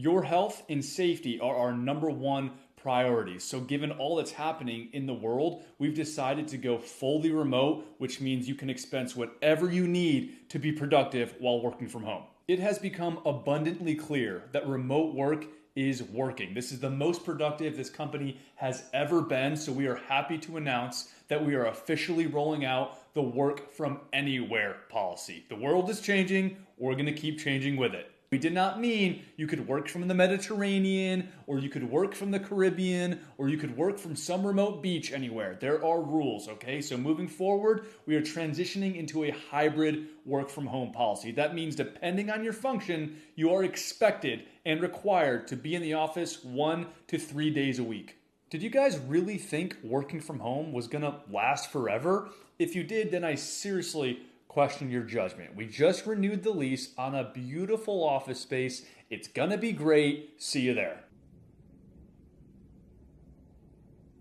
Your health and safety are our number one priority. So, given all that's happening in the world, we've decided to go fully remote, which means you can expense whatever you need to be productive while working from home. It has become abundantly clear that remote work is working. This is the most productive this company has ever been, so we are happy to announce that we are officially rolling out the work from anywhere policy. The world is changing, we're going to keep changing with it. We did not mean you could work from the Mediterranean, or you could work from the Caribbean, or you could work from some remote beach anywhere. There are rules, okay? So moving forward, we are transitioning into a hybrid work from home policy. That means depending on your function, you are expected and required to be in the office 1 to 3 days a week. Did you guys really think working from home was gonna last forever? If you did, then I seriously question your judgment. We just renewed the lease on a beautiful office space. It's gonna be great. See you there.